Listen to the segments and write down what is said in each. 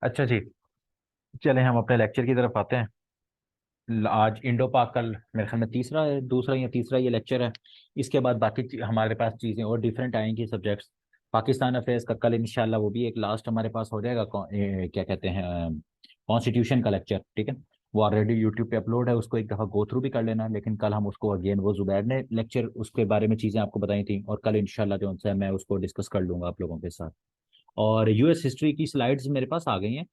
अच्छा जी, चले हम अपने लेक्चर की तरफ आते हैं। आज इंडो पाक कल मेरे ख्याल में तीसरा है, दूसरा या तीसरा ये लेक्चर है। इसके बाद बाकी हमारे पास चीज़ें और डिफरेंट आएंगी सब्जेक्ट्स। पाकिस्तान अफेयर्स का कल इंशाल्लाह वो भी एक लास्ट हमारे पास हो जाएगा। क्या कहते हैं, कॉन्स्टिट्यूशन का लेक्चर, ठीक है। वो ऑलरेडी यूट्यूब पे अपलोड है, उसको एक दफ़ा गो थ्रू भी कर लेना। लेकिन कल हम उसको अगेन, वो जुबैर ने लेक्चर उसके बारे में चीज़ें आपको बताई थी, और कल इंशाल्लाह जो है मैं उसको डिस्कस कर लूँगा आप लोगों के साथ। और यूएस हिस्ट्री की स्लाइड्स मेरे पास आ गई हैं।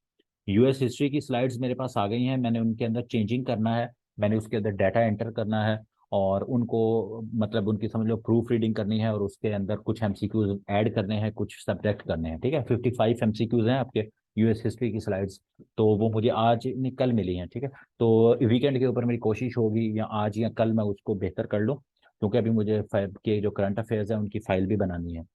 यूएस हिस्ट्री की स्लाइड्स मेरे पास आ गई हैं, मैंने उनके अंदर चेंजिंग करना है। मैंने उसके अंदर डाटा एंटर करना है, और उनको मतलब उनकी समझ लो प्रूफ रीडिंग करनी है, और उसके अंदर कुछ एमसीक्यूज ऐड करने हैं, कुछ सब्ट्रैक्ट करने हैं, ठीक है। 55 एमसीक्यूज हैं आपके यूएस हिस्ट्री की स्लाइड्स। तो वो मुझे आज नहीं कल मिली हैं, ठीक है। तो वीकेंड के ऊपर मेरी कोशिश होगी या आज या कल मैं उसको बेहतर कर लूँ, क्योंकि अभी मुझे फैब के जो करंट अफेयर्स हैं उनकी फाइल भी बनानी है।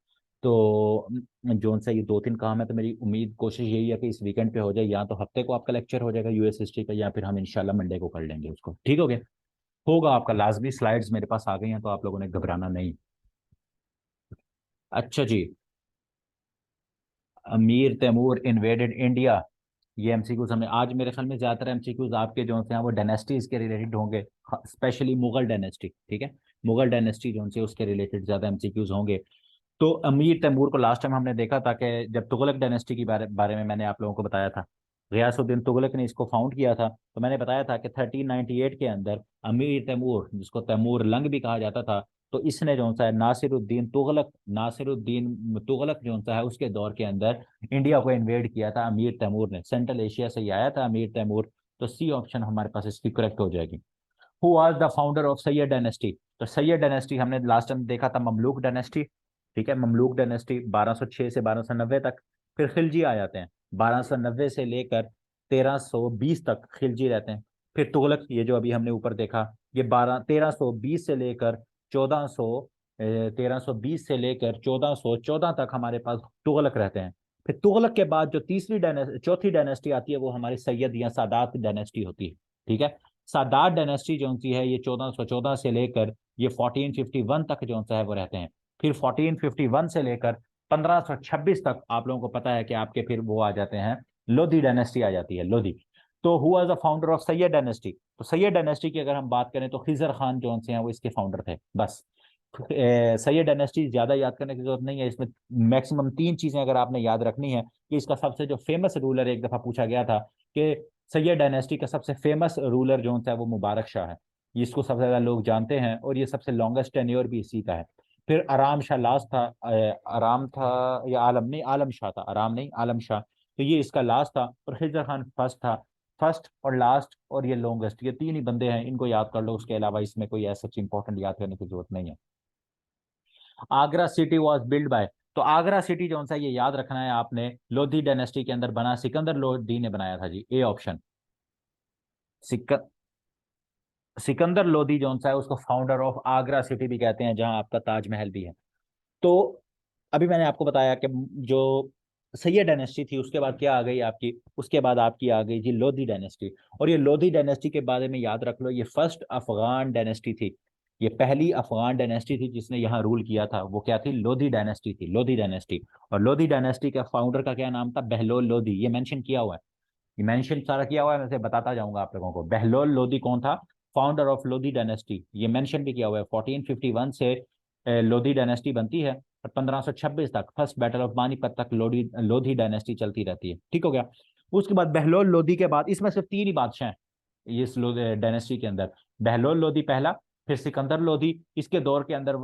तो जोन से ये दो तीन काम है, तो मेरी उम्मीद कोशिश यही है कि इस वीकेंड पे हो जाए, या तो हफ्ते को आपका लेक्चर हो जाएगा यूएस हिस्ट्री का, या फिर हम इंशाल्लाह मंडे को कर लेंगे उसको, ठीक हो गया। होगा आपका लाजमी। स्लाइड्स मेरे पास आ गई हैं, तो आप लोगों ने घबराना नहीं। अच्छा जी, अमीर तैमूर इन्वेडेड इंडिया। ये एमसीक्यूज हमने आज, मेरे ख्याल में ज्यादातर एमसीक्यूज आपके जो हैं वो डायनेस्टीज के रिलेटेड होंगे, स्पेशली मुगल डायनेस्टी, ठीक है। मुगल डायनेस्टी जो से उसके रिलेटेड ज्यादा एमसीक्यूज होंगे। तो अमीर तैमूर को लास्ट टाइम हमने देखा था कि जब तुगलक डायनेस्टी की बारे में मैंने आप लोगों को बताया था, गयासुद्दीन तुगलक ने इसको फाउंड किया था। तो मैंने बताया था कि 1398 के अंदर अमीर तैमूर, जिसको तैमूर लंग भी कहा जाता था, तो इसने जो सा है नासिरुद्दीन तुगलक जो सा है उसके दौर के अंदर इंडिया को इन्वेड किया था अमीर तैमूर ने। सेंट्रल एशिया से ही आया था अमीर तैमूर। तो सी ऑप्शन हमारे पास इसकी करेक्ट हो जाएगी। Who was the founder of Syed dynasty. तो सैयद डायनेस्टी हमने लास्ट टाइम देखा था ममलूक डायनेस्टी, ठीक है। ममलूक डायनेस्टी 1206 से 1290 तक। फिर खिलजी आ जाते हैं, 1290 से लेकर 1320 तक खिलजी रहते हैं। फिर तुगलक, ये जो अभी हमने ऊपर देखा, ये 1320 से लेकर 1400 1320 से लेकर 1414 तक हमारे पास तुगलक रहते हैं। फिर तुगलक के बाद जो चौथी डायनेस्टी आती है वो हमारी सैयद या सादात डायनेस्टी होती है, ठीक है। सादात डायनेस्टी जो सी है ये 1414 से लेकर ये 1451 तक जो सा है वो रहते हैं। फिर 1451 से लेकर 1526 तक आप लोगों को पता है कि आपके फिर वो आ जाते हैं, लोधी डायनेस्टी आ जाती है, लोधी। तो हुआ the founder of Syed dynasty. तो सैयद डायनेस्टी की अगर हम बात करें तो खिजर खान जो से हैं वो इसके फाउंडर थे, बस। सैयद डायनेस्टी ज्यादा याद करने की जरूरत नहीं है, इसमें मैक्सिमम तीन चीजें अगर आपने याद रखनी है कि इसका सबसे जो फेमस रूलर, एक दफा पूछा गया था कि सैयद डायनेस्टी का सबसे फेमस रूलर जो है वो मुबारक शाह है। इसको सबसे ज्यादा लोग जानते हैं, और ये सबसे लॉन्गेस्ट टेन्योर भी इसी का है। फिर आराम शाह लास्ट था, आराम था या आलम, नहीं आलम शाह था, आराम नहीं आलम शाह। तो ये इसका लास्ट था, और खिजर खान फर्स्ट था। फर्स्ट और लास्ट और ये लॉन्गेस्ट, ये तीन ही बंदे हैं, इनको याद कर लो। उसके अलावा इसमें कोई ऐसा इंपॉर्टेंट याद करने की जरूरत नहीं है। Agra city was build by. तो आगरा सिटी जो सा ये याद रखना है आपने, लोधी डायनेस्टी के अंदर बना, सिकंदर लोधी ने बनाया था जी, ए ऑप्शन। सिक, सिकंदर लोधी जो सा है उसको फाउंडर ऑफ आगरा सिटी भी कहते हैं, जहां आपका ताजमहल भी है। तो अभी मैंने आपको बताया कि जो सैयद डायनेस्टी थी उसके बाद क्या आ गई आपकी, उसके बाद आपकी आ गई जी लोधी डायनेस्टी। और ये लोधी डायनेस्टी के बारे में याद रख लो, ये फर्स्ट अफगान डायनेस्टी थी। ये पहली अफगान डायनेस्टी थी जिसने यहाँ रूल किया था, वो क्या थी, लोधी डायनेस्टी थी, लोधी डायनेस्टी। और लोधी डायनेस्टी का फाउंडर का क्या नाम था, बहलोल लोधी। ये मेंशन किया हुआ है, ये मेंशन सारा किया हुआ है, मैं से बताता जाऊंगा आप लोगों को। बहलोल लोधी कौन था, फाउंडर ऑफ लोधी डायनेस्टी, ये मेंशन भी किया हुआ है। 1451 से लोधी डायनेस्टी बनती है, और 1526 तक, फर्स्ट बैटल ऑफ पानीपत तक लोधी लोधी डायनेस्टी चलती रहती है, ठीक हो गया। उसके बाद बहलोल लोधी के बाद, इसमें सिर्फ तीन ही बादशाह हैं इस डायनेस्टी के अंदर। बहलोल लोधी पहला, फिर सिकंदर लोधी, इसके दौर के अंदर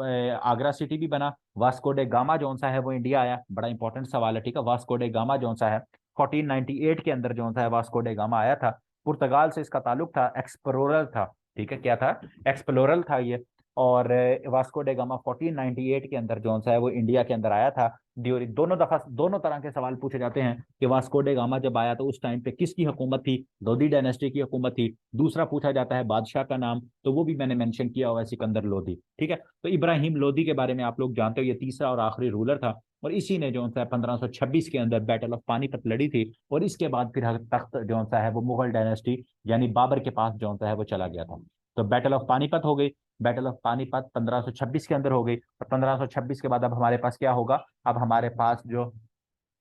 आगरा सिटी भी बना। वास्को डे गामा जो सा है वो इंडिया आया, बड़ा इंपॉर्टेंट सवाल है, ठीक है। वास्को डे गामा जो सा है 1498 के अंदर जो सा है वास्को डे गामा आया था। पुर्तगाल से इसका ताल्लुक था, एक्सप्लोरर था, ठीक है। क्या था, एक्सप्लोरर था ये। और वास्को डे गामा 1498 के अंदर जो सा है वो इंडिया के अंदर आया था। ड्यूरिंग दोनों दफा दोनों तरह के सवाल पूछे जाते हैं कि वास्को डे गामा जब आया तो उस टाइम पे किसकी हुकूमत थी, लोधी डायनेस्टी की हुकूमत थी। दूसरा पूछा जाता है बादशाह का नाम, तो वो भी मैंने मेंशन किया हुआ है, सिकंदर लोधी, ठीक है। तो इब्राहिम लोधी के बारे में आप लोग जानते हो, ये तीसरा और आखिरी रूलर था। और इसी ने जो सा 1526 के अंदर बैटल ऑफ पानीपत लड़ी थी, और इसके बाद फिर तख्त जो सा है वो मुगल डायनेस्टी यानी बाबर के पास जो सा है वो चला गया था। तो बैटल ऑफ पानीपत हो गई। बैटल ऑफ पानीपत 1526 के अंदर हो गई, और 1526 के बाद अब हमारे पास क्या होगा, अब हमारे पास जो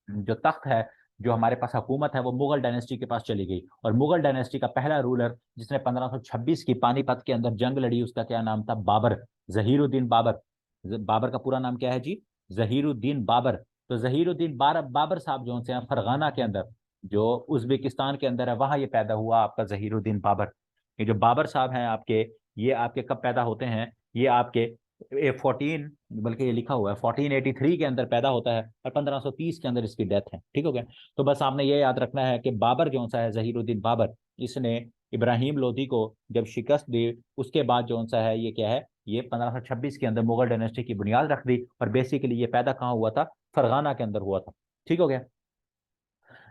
जो तख्त है जो हमारे पास हुकूमत है वो मुगल डायनेस्टी के पास चली गई, और मुगल डायनेस्टी का पहला रूलर जिसने 1526 की पानीपत के अंदर जंग लड़ी, उसका क्या नाम था? बाबर, जहीरुद्दीन बाबर। बाबर का पूरा नाम क्या है जी? जहीरुद्दीन बाबर। तो जहीरुद्दीन बाबर साहब जो से फरगाना के अंदर, जो उज्बेकिस्तान के अंदर है, वहां ये पैदा हुआ आपका जहीरुद्दीन बाबर। ये जो बाबर साहब हैं आपके, ये आपके कब पैदा होते हैं? ये आपके 14, बल्कि ये लिखा हुआ है 1483 के अंदर पैदा होता है, और 1530 के अंदर इसकी डेथ है। ठीक हो गया? तो बस आपने ये याद रखना है कि बाबर जो सा है, जहीरुद्दीन बाबर, इसने इब्राहिम लोधी को जब शिकस्त दी, उसके बाद जो सा है ये क्या है, ये 1526 के अंदर मुगल डायनेस्टी की बुनियाद रख दी। और बेसिकली ये पैदा कहाँ हुआ था? फरगाना के अंदर हुआ था। ठीक हो गया?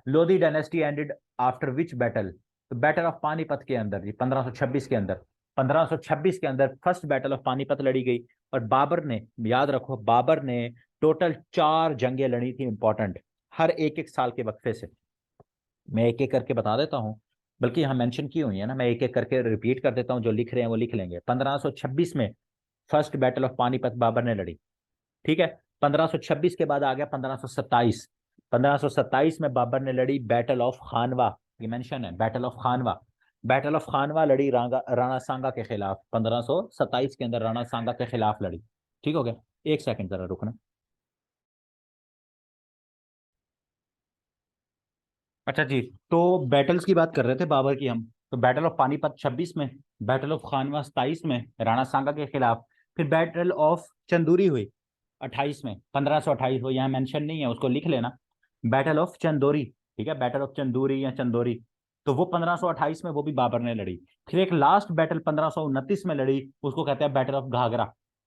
Lodhi dynasty ended after which battle? तो बैटल ऑफ पानीपत के अंदर जी, 1526 के अंदर, 1526 के अंदर फर्स्ट बैटल ऑफ पानीपत लड़ी गई। और बाबर ने, याद रखो, बाबर ने टोटल 4 जंगें लड़ी थी इंपॉर्टेंट, हर एक एक साल के वक्फे से। मैं एक एक करके बता देता हूँ, बल्कि यहाँ मेंशन की हुई है ना, मैं एक एक करके रिपीट कर देता हूँ, जो लिख रहे हैं वो लिख लेंगे। 1526 में first battle of Panipat Babur ने लड़ी। ठीक है? 1526 के बाद आ गया 1527। 1527 में बाबर ने लड़ी बैटल ऑफ खानवा, ये मेंशन है, battle of Khanwa. Battle of Khanwa लड़ी राणा सांगा के खिलाफ, 1527 के अंदर राणा सांगा के खिलाफ लड़ी। ठीक हो गया? एक सेकंड जरा रुकना। अच्छा जी, तो बैटल्स की बात कर रहे थे बाबर की हम। तो बैटल ऑफ पानीपत 26 में, बैटल ऑफ खानवा 27 में राणा सांगा के खिलाफ, फिर बैटल ऑफ चंदूरी हुई 28 में, 1528, वो यहाँ मेंशन नहीं है, उसको लिख लेना। बैटल ऑफ चंदोरी, ठीक है, बैटल ऑफ चंदूरी या चंदोरी, तो वो 1528 में, वो भी बाबर ने लड़ी। फिर एक लास्ट बैटल 1529 में लड़ी, उसको कहते हैं बैटल ऑफ घाघरा।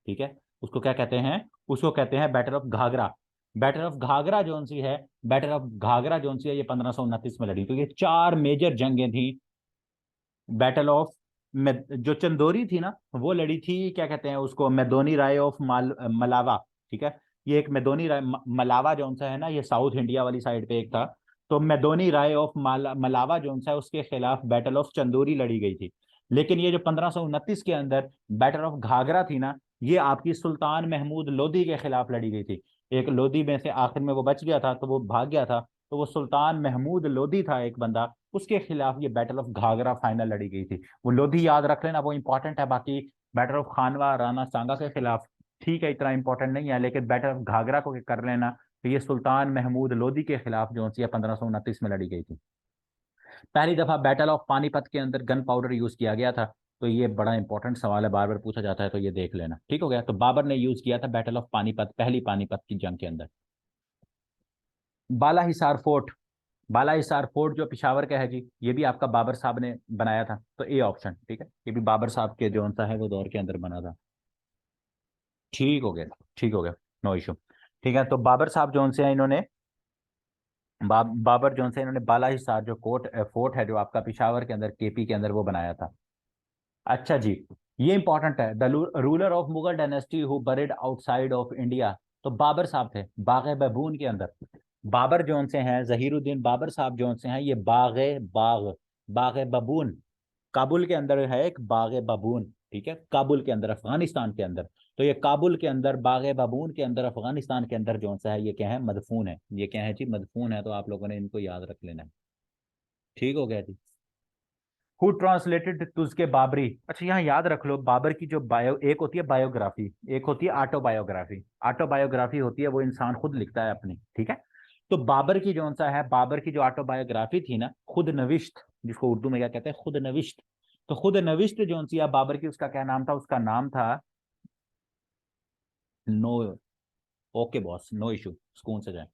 ठीक है? उसको क्या कहते हैं? उसको कहते हैं battle of Ghaghra. Battle of Ghaghra जोन सी है, बैटल ऑफ घाघरा जोन सी है, ये 1529 में लड़ी। तो ये 4 मेजर जंगें थी। बैटल ऑफ जो चंदोरी थी ना, वो लड़ी थी, क्या कहते हैं उसको, मैदोनी राय ऑफ मलावा। ठीक है? ये एक मैदोनी राय, मलावा जोन सा है ना, ये साउथ इंडिया वाली साइड पे एक था। तो मैदोनी राय ऑफ मलावा जोन सा है, उसके खिलाफ बैटल ऑफ चंदोरी लड़ी गई थी। लेकिन ये जो 1529 के अंदर बैटल ऑफ घाघरा थी ना, ये आपकी सुल्तान महमूद लोधी के खिलाफ लड़ी गई थी। एक लोधी में से आखिर में वो बच गया था, तो वो भाग गया था, तो वो सुल्तान महमूद लोधी था एक बंदा, उसके खिलाफ ये बैटल ऑफ घाघरा फाइनल लड़ी गई थी। वो लोधी याद रख लेना, वो इंपॉर्टेंट है। बाकी बैटल ऑफ खानवा राणा सांगा के खिलाफ, ठीक है, इतना इंपॉर्टेंट नहीं है, लेकिन बैटल ऑफ घाघरा को कर लेना। तो ये सुल्तान महमूद लोधी के खिलाफ जो सी 1529 में लड़ी गई थी। पहली दफा बैटल ऑफ पानीपत के अंदर गन पाउडर यूज किया गया था। तो ये बड़ा इंपॉर्टेंट सवाल है, बार बार पूछा जाता है, तो ये देख लेना। ठीक हो गया? तो बाबर ने यूज किया था बैटल ऑफ पानीपत, पहली पानीपत की जंग के अंदर। बाला हिसार फोर्ट, बाला हिसार फोर्ट जो पिशावर का है जी, ये भी आपका बाबर साहब ने बनाया था। तो ए ऑप्शन, ठीक है, ये भी बाबर साहब के जो सा है वो दौर के अंदर बना था। ठीक हो गया? ठीक हो गया, नो इशू। ठीक है, तो बाबर साहब जो से हैं इन्होंने, बाबर जो से इन्होंने बाला हिसार जो फोर्ट है, जो आपका पिशावर के अंदर, केपी के अंदर, वो बनाया था। अच्छा जी, ये इंपॉर्टेंट है, the ruler of Mughal dynasty who buried outside of India. तो बाबर साहब थे बाग बबून के अंदर। बाबर जोन से हैं, जहीरुद्दीन बाबर साहब जोन से हैं, ये बाग बबून, काबुल के अंदर है एक बाग बबून। ठीक है? काबुल के अंदर, अफगानिस्तान के अंदर। तो ये काबुल के अंदर, बाग बबून के अंदर, अफगानिस्तान के अंदर जोन सा है, ये क्या है? मदफून है। ये क्या है जी? मदफून है। तो आप लोगों ने इनको याद रख लेना है। ठीक हो गया जी? Who translated Tuzuk Baburi. अच्छा, यहाँ याद रख लो, बाबर की जो बायो, एक होती है बायोग्राफी, एक होती है ऑटोबायोग्राफी। ऑटोबायोग्राफी होती है वो इंसान खुद लिखता है अपनी। ठीक है? तो बाबर की जो सा है, बाबर की जो ऑटोबायोग्राफी थी ना, खुद नविश्त, जिसको उर्दू में क्या कहते हैं? खुद नविश्त। तो खुद नविश्त जो सी है बाबर की, उसका क्या नाम था? उसका नाम था, no, okay boss, no issue, सुकून से जाए।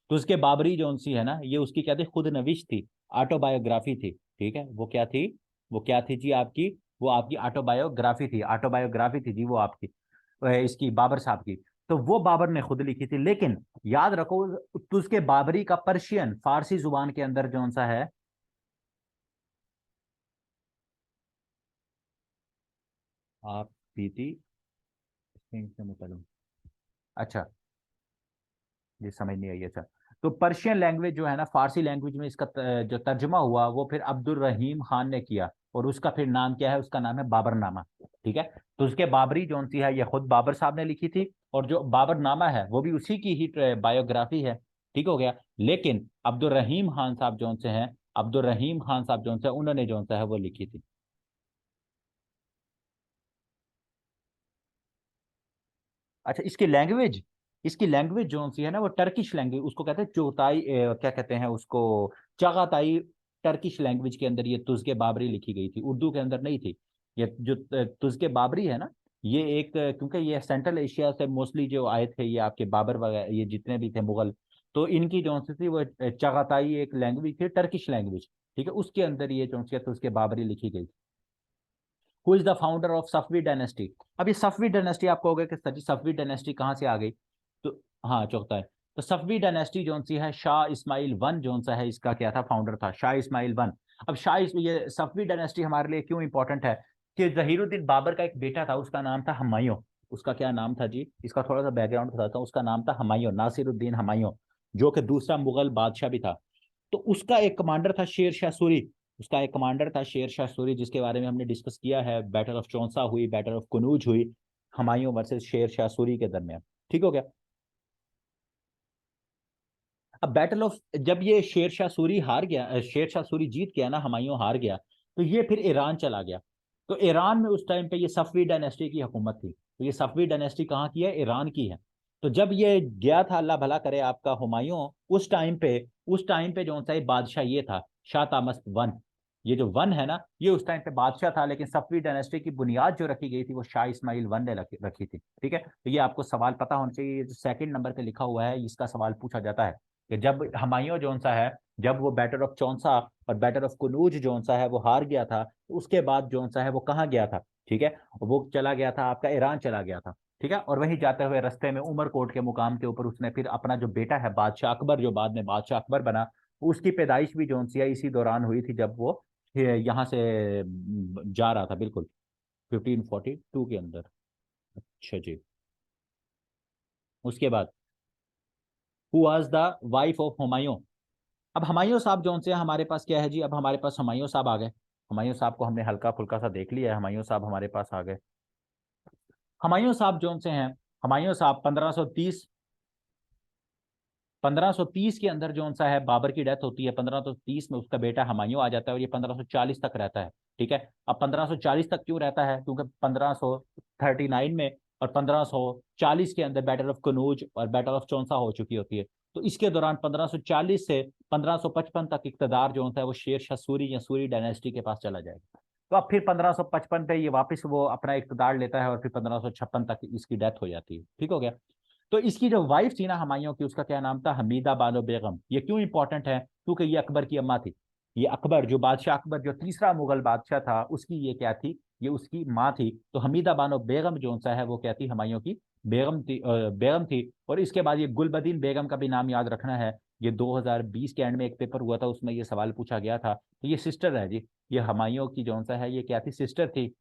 तो उसके बाबरी जो सी है ना, ये उसकी क्या थी? खुद नविश थी, ऑटोबायोग्राफी थी। ठीक है? वो क्या थी? वो क्या थी जी आपकी? वो आपकी ऑटोबायोग्राफी थी, ऑटोबायोग्राफी थी जी वो आपकी, इसकी बाबर साहब की। तो वो बाबर ने खुद लिखी थी। लेकिन याद रखो, तो उसके बाबरी का पर्शियन, फारसी जुबान के अंदर जो सा है, आप पीती से मुतलम, अच्छा, ये समझ नहीं आई। अच्छा, तो पर्शियन लैंग्वेज जो है ना, फारसी लैंग्वेज में इसका जो तर्जुमा हुआ, वो फिर अब्दुल रहीम खान ने किया, और उसका फिर नाम क्या है? उसका नाम है बाबरनामा। ठीक है? तो उसके बाबरी जो सी है, ये खुद बाबर साहब ने लिखी थी, और जो बाबरनामा है वो भी उसी की ही बायोग्राफी है। ठीक हो गया। लेकिन अब्दुल रहीम खान साहब जो से हैं, अब्दुल रहीम खान साहब जो से उन्होंने जो सा है वो लिखी थी। अच्छा, इसकी लैंग्वेज जो सी है ना वो टर्किश लैंग्वेज, उसको कहते हैं चोताई, क्या कहते हैं उसको, चागाताई। टर्किश लैंग्वेज के अंदर ये तुज़के बाबरी लिखी गई थी, उर्दू के अंदर नहीं थी। ये जो तुज़के बाबरी है ना, ये एक क्योंकि ये सेंट्रल एशिया से मोस्टली जो आए थे, ये आपके बाबर वगैरह ये जितने भी थे मुगल, तो इनकी जो सी थी वो चागाताई एक लैंग्वेज थी, टर्किश लैंग्वेज। ठीक है, उसके अंदर ये जो सी है तुज़के बाबरी लिखी गई। Who is the founder of Safavi dynasty. अब ये सफवी डायनेस्टी आप कहोगे कि सर जी सफवी डायनेस्टी कहाँ से आ गई, तो हाँ चौथा है। तो सफवी डायनेस्टी जो सी है, शाह इस्माइल वन जो सा है इसका क्या था, फाउंडर था शाह इस्माइल वन। अब ये सफवी डायनेस्टी हमारे लिए क्यों इंपॉर्टेंट है, कि जहीरुद्दीन बाबर का एक बेटा था, उसका नाम था हुमायूं। उसका क्या नाम था जी, इसका थोड़ा सा बैकग्राउंड बताता हूँ। उसका नाम था हुमायूं, नासिरुद्दीन हुमायूं, जो कि दूसरा मुगल बादशाह भी था। तो उसका एक कमांडर था शेर शाह सूरी। उसका एक कमांडर था शेर शाह सूरी, जिसके बारे में हमने डिस्कस किया है, बैटल ऑफ चौंसा हुई, बैटल ऑफ कनूज हुई, हुमायूं वर्सेस शेर शाह सूरी के दरमियान। ठीक हो गया। अब बैटल ऑफ, जब ये शेर शाह सूरी हार गया, शेर शाह सूरी जीत गया ना, हुमायूं हार गया, तो ये फिर ईरान चला गया। तो ईरान में उस टाइम पे ये सफवी डायनेस्टी की हुकूमत थी। तो ये सफवी डायनेस्टी कहाँ की है, ईरान की है। तो जब ये गया था, अल्लाह भला करे आपका, हुमायूं, उस टाइम पे जो सा ये बादशाह ये था, शाह तामस वन। ये जो वन है ना, ये उस टाइम पे बादशाह था, लेकिन सफवी डायनेस्टी की बुनियाद जो रखी गई थी वो शाह इस्माइल वन ने रखी थी। ठीक है, तो ये आपको सवाल पता होना चाहिए। ये जो सेकंड नंबर पे लिखा हुआ है, इसका सवाल पूछा जाता है कि जब हुमायूं जो सा है, जब वो बैटल ऑफ चौंसा और बैटल ऑफ कुनूज जो सा है वो हार गया था, तो उसके बाद जो सा है वो कहाँ गया था। ठीक है, वो चला गया था आपका, ईरान चला गया था। ठीक है, और वहीं जाते हुए रास्ते में उमरकोट के मुकाम के ऊपर उसने फिर अपना जो बेटा है बादशाह अकबर, जो बाद में बादशाह अकबर बना, उसकी पैदाइश भी जो सी है इसी दौरान हुई थी, जब वो यहाँ से जा रहा था, बिल्कुल 1542 के अंदर। अच्छा जी। उसके बाद who was the wife of Humayun. अब हुमायूं साहब जो से हमारे पास क्या है जी, अब हमारे पास हुमायूं साहब आ गए। हुमायूं साहब को हमने हल्का फुल्का सा देख लिया है, हुमायूं साहब हमारे पास आ गए। हुमायूं साहब जो से हैं, हुमायूं साहब 1530 के अंदर जो सा है बाबर की डेथ होती है। 1530 में उसका बेटा हुमायूं आ जाता है, और ये 1540 तक रहता है। ठीक है, अब 1540 तक क्यों रहता है, क्योंकि 1539 में और 1540 के अंदर बैटल ऑफ कनूज और बैटल ऑफ चौंसा हो चुकी होती है। तो इसके दौरान 1540 से 1555 तक इकतदार जो होता है वो शेर शाह सूरी या सूरी डायनेस्टी के पास चला जाएगा। तो अब फिर 1555 पे ये वापस वो अपना इकतदार लेता है, और फिर 1556 तक इसकी डेथ हो जाती है। ठीक हो गया। तो इसकी जो वाइफ थी ना हुमायूं की, उसका क्या नाम था, हमीदा बानो बेगम। ये क्यों इंपॉर्टेंट है, क्योंकि ये अकबर की अम्मा थी। ये अकबर, जो बादशाह अकबर जो तीसरा मुगल बादशाह था, उसकी ये क्या थी, ये उसकी माँ थी। तो हमीदा बानो बेगम जो सा है वो क्या थी, हुमायूं की बेगम थी। और इसके बाद ये गुलबदीन बेगम का भी नाम याद रखना है। ये 2020 के एंड में एक पेपर हुआ था, उसमें ये सवाल पूछा गया था। तो ये सिस्टर है जी, ये हुमायूं की जो सा है ये क्या थी, सिस्टर थी,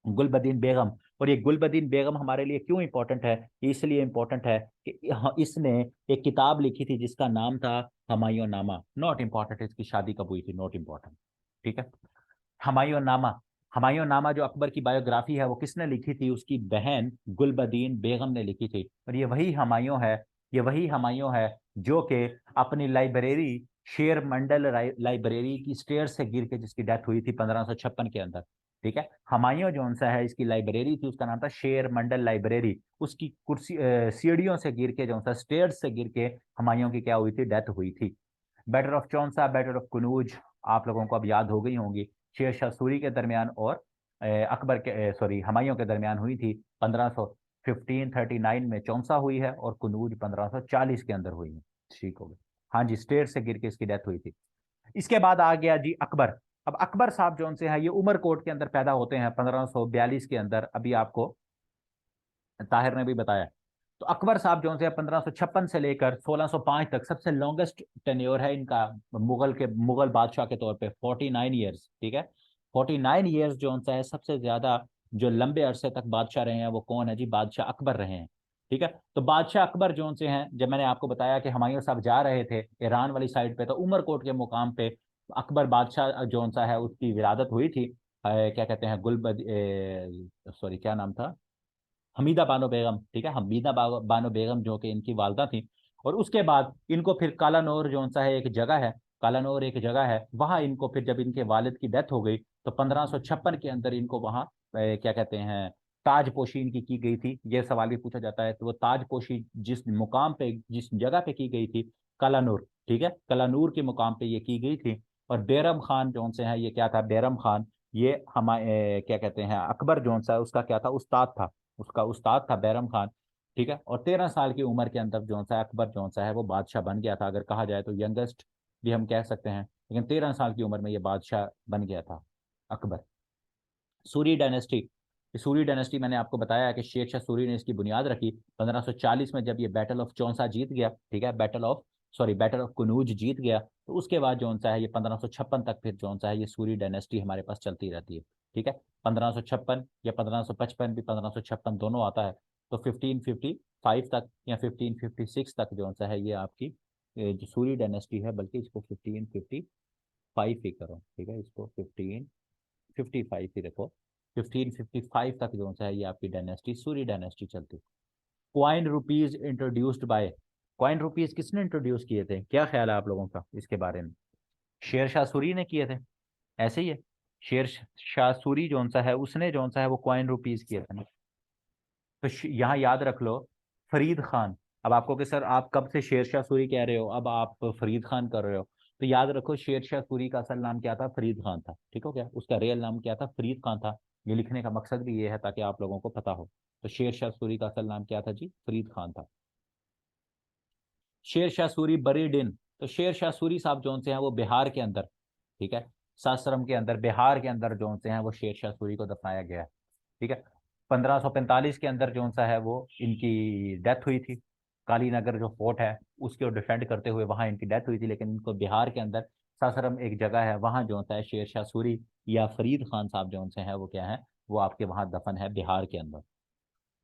गुलबदीन बेगम। और ये गुलबदीन बेगम हमारे लिए क्यों इंपॉर्टेंट है, ये इसलिए इंपॉर्टेंट है कि इसने एक किताब लिखी थी जिसका नाम था हुमायूं नामा। नॉट इंपॉर्टेंट, इसकी शादी कब हुई थी, नॉट इंपॉर्टेंट। ठीक है, हुमायूं नामा। हुमायूं नामा जो अकबर की बायोग्राफी है वो किसने लिखी थी, उसकी बहन गुलबदीन बेगम ने लिखी थी। और ये वही हुमायूं है जो कि अपनी लाइब्रेरी, शेर मंडल लाइब्रेरी की स्टेयर से गिर के जिसकी डेथ हुई थी 1556 के अंदर। ठीक है, हुमायूं जो सा है इसकी लाइब्रेरी थी, उसका नाम था शेर मंडल लाइब्रेरी। उसकी कुर्सी सीढ़ियों से गिर के जो सा स्टेयर से गिर के हुमायूं की क्या हुई थी, डेथ हुई थी। Battle of Chaunsa, battle of Kannauj आप लोगों को अब याद हो गई होंगी, शेर शाह सूरी के दरमियान और अकबर के, सॉरी, हुमायूं के दरमियान हुई थी। 1539 में चौंसा हुई है, और कनूज 1540 के अंदर हुई है। ठीक हो गया। हाँ जी, स्टेयर से गिर के इसकी डेथ हुई थी। इसके बाद आ गया जी अकबर। अब अकबर साहब जो से है ये उमरकोट के अंदर पैदा होते हैं 1542 के अंदर, अभी आपको ताहिर ने भी बताया। तो अकबर साहब जो है 1556 से लेकर 1605 तक सबसे लॉन्गेस्ट टेन्योर है इनका, मुगल बादशाह के तौर पे 49 ईयर्स। ठीक है, 49 ईयर्स जो सा है सबसे ज्यादा जो लंबे अरसे तक बादशाह रहे हैं वो कौन है जी, बादशाह अकबर रहे हैं। ठीक है, तो बादशाह अकबर जो से हैं, जब मैंने आपको बताया कि हुमायूं साहब जा रहे थे ईरान वाली साइड पे, तो उमरकोट के मुकाम पे अकबर बादशाह जो सा है उसकी विरादत हुई थी। क्या कहते हैं, सॉरी क्या नाम था, हमीदा बानो बेगम। ठीक है, हमीदा बानो बेगम जो कि इनकी वालदा थी। और उसके बाद इनको फिर कालानौर जो सा है एक जगह है, कालानौर एक जगह है, वहां इनको फिर जब इनके वालिद की डेथ हो गई तो 1556 के अंदर इनको वहां क्या कहते हैं ताजपोशी इनकी की गई थी। यह सवाल भी पूछा जाता है, तो वो ताजपोशी जिस मुकाम पे जिस जगह पे की गई थी, कलानूर, ठीक है, कलानूर के मुकाम पे ये की गई थी। और बैरम खान जो से है, ये क्या था, बैरम खान, ये हमारे क्या कहते हैं अकबर जो सा उसका क्या था, उस्ताद था, उसका उस्ताद था बैरम खान, ठीक है। और 13 साल की उम्र के अंदर जो सा अकबर जो सा है वो बादशाह बन गया था, अगर कहा जाए तो यंगेस्ट भी हम कह सकते हैं, लेकिन 13 साल की उम्र में ये बादशाह बन गया था अकबर। सूरी डायनेस्टी, सूरी डायनेस्टी मैंने आपको बताया है कि शेर शाह सूरी ने इसकी बुनियाद रखी 1540 में, जब ये बैटल ऑफ चौसा जीत गया, ठीक है, बैटल ऑफ कनूज जीत गया, तो उसके बाद जो सा है ये 1556 तक फिर जो सा है ये सूरी डायनेस्टी हमारे पास चलती रहती है, ठीक है। 1556 या 1555 भी 1556 दोनों आता है, तो 1555 तक या 1556 तक जो सा है ये आपकी जो सूरी डायनेस्टी है, बल्कि इसको 1555 ही करो, ठीक है, इसको 1555 ही रखो। 1555 तक जो है ये आपकी डायनेस्टी सूरी डायनेस्टी चलती। Coin rupees introduced by, coin rupees किसने इंट्रोड्यूस किए थे, क्या ख्याल है आप लोगों का इसके बारे में? शेर शाह सूरी ने किए थे, ऐसे ही है, शेर शाह सूरी जो सा है उसने जो सा है वो क्वाइन रुपीज किए थे ना। तो यहाँ याद रख लो, फरीद खान, अब आपको कि सर आप कब से शेर शाह सूरी कह रहे हो, अब आप फरीद खान कर रहे हो, तो याद रखो शेर शाह सूरी का असल नाम क्या था, फरीद खान था, ठीक हो गया, उसका रियल नाम क्या था, फरीद खान था। ये लिखने का मकसद भी ये है ताकि आप लोगों को पता हो। तो शेर शाह सूरी का असल नाम क्या था जी, फरीद खान था। शेर शाह सूरी बरीड इन, तो शेर शाह सूरी साहब जो से हैं वो बिहार के अंदर, ठीक है, सासाराम के अंदर, बिहार के अंदर जो से हैं वो शेर शाह सूरी को दफनाया गया है, ठीक है। 1545 के अंदर जो सा है वो इनकी डेथ हुई थी, कालीनगर जो फोर्ट है उसको डिफेंड करते हुए वहां इनकी डेथ हुई थी, लेकिन इनको बिहार के अंदर सासाराम एक जगह है, वहां जो सा है शेर शाह सूरी या फरीद खान साहब जो से हैं वो क्या है, वो आपके वहां दफन है बिहार के अंदर।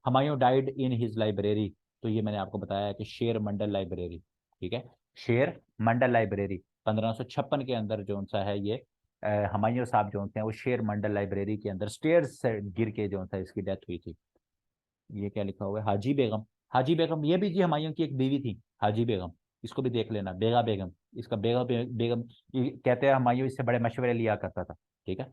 Humayun died in his library, तो ये मैंने आपको बताया है कि शेर मंडल लाइब्रेरी, ठीक है, शेर मंडल लाइब्रेरी 1556 के अंदर जो सा है ये हमायूं साहब जो हैं वो शेर मंडल लाइब्रेरी के अंदर स्टेयर्स से गिर के जो था इसकी डेथ हुई थी। ये क्या लिखा हुआ है, हाजी बेगम, हाजी बेगम ये भी जी हमायूं की एक बीवी थी, हाजी बेगम, इसको भी देख लेना, बेगा बेगम, इसका बेगम, ये कहते हैं हमायूं इससे बड़े मशवरे लिया करता था, ठीक है।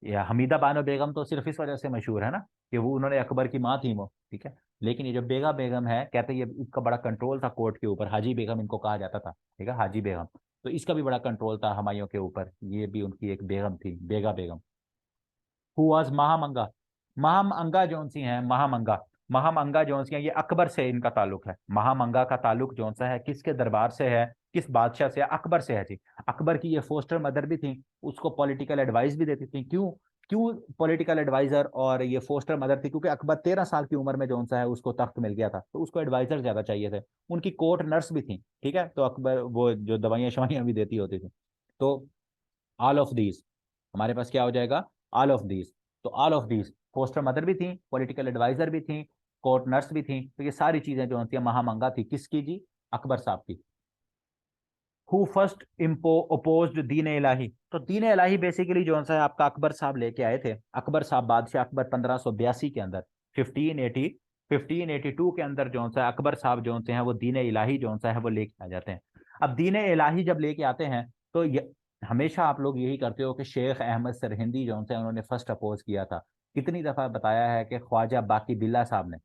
या हमीदा बानो बेगम तो सिर्फ इस वजह से मशहूर है ना कि वो उन्होंने अकबर की माँ थी वो, ठीक है। लेकिन ये जो बेगा बेगम है, कहते हैं ये इसका बड़ा कंट्रोल था कोर्ट के ऊपर, हाजी बेगम इनको कहा जाता था, ठीक है, हाजी बेगम, तो इसका भी बड़ा कंट्रोल था हमायूं के ऊपर, ये भी उनकी एक बेगम थी, बेगा बेगम। हु वाज महामंगा, महामंगा जो सी हैं, महामंगा, महामंगा जो सी हैं ये अकबर से इनका ताल्लुक है, महामंगा का ताल्लुक जो सा है किसके दरबार से है, किस बादशाह से है, अकबर से है जी। अकबर की ये फोस्टर मदर भी थी, उसको पॉलिटिकल एडवाइस भी देती थी, क्यों, क्यों पॉलिटिकल एडवाइजर और ये फोस्टर मदर थी, क्योंकि अकबर 13 साल की उम्र में जो सा है उसको तख्त मिल गया था, तो उसको एडवाइजर ज्यादा चाहिए थे। उनकी कोर्ट नर्स भी थी, ठीक है, तो अकबर वो जो दवाइयाँ शवाइयाँ भी देती होती थी। तो ऑल ऑफ दीज हमारे पास क्या हो जाएगा, ऑल ऑफ दीज, तो all of these foster mother भी थी, पॉलिटिकल एडवाइजर भी थी, कोर्ट नर्स भी थी, तो ये सारी चीजें जो होती है महामंगा थी, किसकी जी, अकबर साहब की। हु फर्स्ट इम्पो अपोज्ड दीन इलाही, तो दीन इलाही बेसिकली जो है आपका अकबर साहब लेके आए थे, अकबर साहब बादशाह अकबर 1582 के अंदर, 1580 1582 के अंदर जो है अकबर साहब जो हैं वो दीन इलाही जो है वो लेके आ जाते हैं। अब दीन इलाही जब लेके आते हैं तो ये हमेशा आप लोग यही करते हो कि शेख अहमद सरहिंदी जो है उन्होंने फर्स्ट अपोज किया था। कितनी दफा बताया है कि ख्वाजा बाकी बिल्ला साहब ने,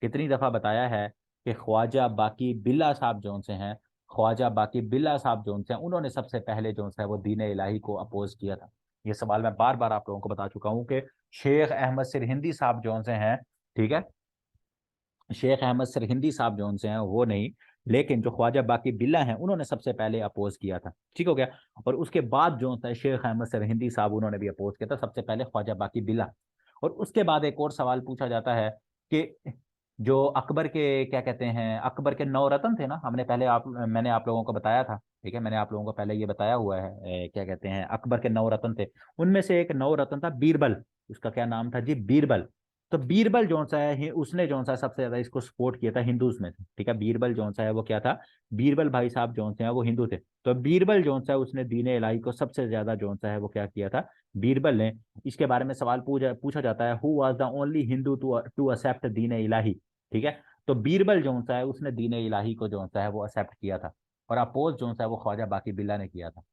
कितनी दफा बताया है कि ख्वाजा बाकी बिल्ला साहब जो से हैं, ख्वाजा बाकी बिल्ला साहब जो से हैं उन्होंने सबसे पहले जो है वो दीन इलाही को अपोज किया था। ये सवाल मैं बार बार आप लोगों को बता चुका हूं कि शेख अहमद सरहिंदी साहब जो से हैं, ठीक है, शेख अहमद सरहिंदी साहब जो से हैं वो नहीं, लेकिन जो ख्वाजा बाकी बिल्ला हैं उन्होंने सबसे पहले अपोज किया था, ठीक हो गया। और उसके बाद जो है शेख अहमद सरहिंदी साहब उन्होंने भी अपोज किया था, सबसे पहले ख्वाजा बाकी बिल्ला। और उसके बाद एक और सवाल पूछा जाता है कि जो अकबर के क्या कहते हैं, अकबर के 9 रत्न थे ना, मैंने आप लोगों को बताया था, ठीक है, मैंने आप लोगों को पहले ये बताया हुआ है, क्या कहते हैं अकबर के 9 रत्न थे, उनमें से एक 9 रत्न था बीरबल, उसका क्या नाम था जी, बीरबल। तो बीरबल जो सा है उसने जो सा सबसे ज्यादा इसको सपोर्ट किया था हिंदूज में से, ठीक है, बीरबल जो सा है वो क्या था, बीरबल भाई साहब जो से हैं वो हिंदू थे। तो बीरबल जो सा है उसने दीन इलाही को सबसे ज्यादा जो सा है वो क्या किया था, बीरबल ने। इसके बारे में सवाल पूछा जाता है, who was the only Hindu to to accept Din Ilahi, ठीक है। तो बीरबल जो सा है उसने दीन इलाही को जो सा है वो एक्सेप्ट किया था, और अपोज जो सा है वो ख्वाजा बाकी बिल्ला ने किया था।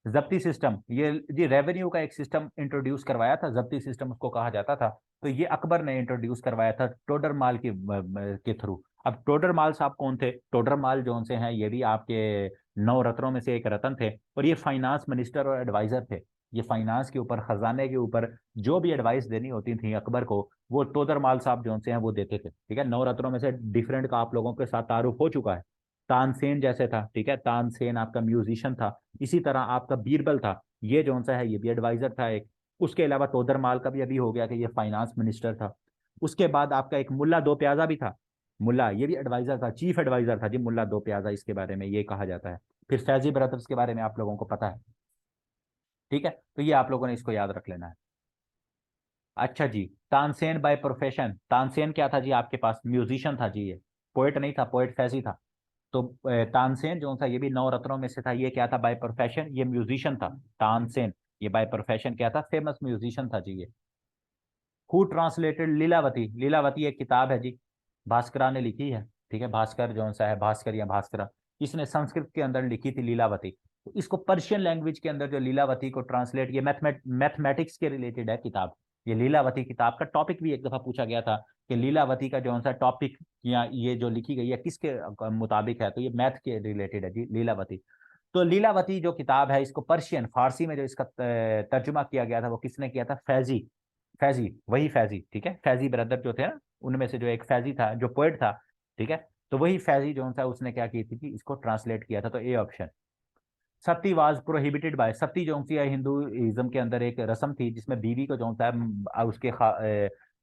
जब्ती सिस्टम, ये जी रेवेन्यू का एक सिस्टम इंट्रोड्यूस करवाया था, जब्ती सिस्टम उसको कहा जाता था। तो ये अकबर ने इंट्रोड्यूस करवाया था टोडर माल के थ्रू। अब टोडर माल साहब कौन थे? टोडर माल जो से हैं ये भी आपके 9 रत्नों में से एक रतन थे, और ये फाइनेंस मिनिस्टर और एडवाइजर थे। ये फाइनेंस के ऊपर, खजाने के ऊपर जो भी एडवाइस देनी होती थी अकबर को, वो टोडर माल साहब जो से हैं वो देते थे। ठीक है, 9 रत्नों में से डिफरेंट का आप लोगों के साथ तारुफ हो चुका है। तानसेन जैसे था, ठीक है, तानसेन आपका म्यूजिशियन था। इसी तरह आपका बीरबल था, ये जो सा है ये भी एडवाइजर था एक। उसके अलावा तोदरमाल का भी अभी हो गया कि ये फाइनेंस मिनिस्टर था। उसके बाद आपका एक मुल्ला दो प्याजा भी था। मुल्ला ये भी एडवाइजर था, चीफ एडवाइजर था जी, मुल्ला दो प्याजा, इसके बारे में ये कहा जाता है। फिर फैजी ब्रदर्स के बारे में आप लोगों को पता है। ठीक है, तो ये आप लोगों ने इसको याद रख लेना है। अच्छा जी, तानसेन बाय प्रोफेशन, तानसेन क्या था जी आपके पास? म्यूजिशियन था जी, ये पोएट नहीं था, पोएट फैजी था। तो तानसेन जो था ये भी 9 रत्नों में से था। ये क्या था बाय प्रोफेशन? ये म्यूजिशियन था तानसेन। ये बाय प्रोफेशन क्या था? फेमस म्यूजिशियन था जी ये। Who translated Lilavati? लीलावती एक किताब है जी, भास्करा ने लिखी है। ठीक है, भास्कर जो सा है, भास्कर या भास्करा, इसने संस्कृत के अंदर लिखी थी लीलावती। तो इसको पर्शियन लैंग्वेज के अंदर जो लीलावती को ट्रांसलेट, ये मैथमेटिक्स के रिलेटेड है किताब। ये लीलावती किताब का टॉपिक भी एक दफा पूछा गया था कि लीलावती का जो सा टॉपिक या ये जो लिखी गई है किसके मुताबिक है, तो ये मैथ के रिलेटेड है जी लीलावती। तो लीलावती जो किताब है, इसको पर्शियन, फारसी में जो इसका तर्जुमा किया गया था वो किसने किया था? फैजी। फैजी, वही फैजी, ठीक है, फैजी ब्रदर जो थे ना, उनमें से जो एक फैजी था जो पोएट था। ठीक है, तो वही फैजी जो था उसने क्या की थी कि इसको ट्रांसलेट किया था। तो A option. Sati was prohibited by, sati जो सी है हिंदुइज्म के अंदर एक रस्म थी जिसमें बीवी को जो सा है उसके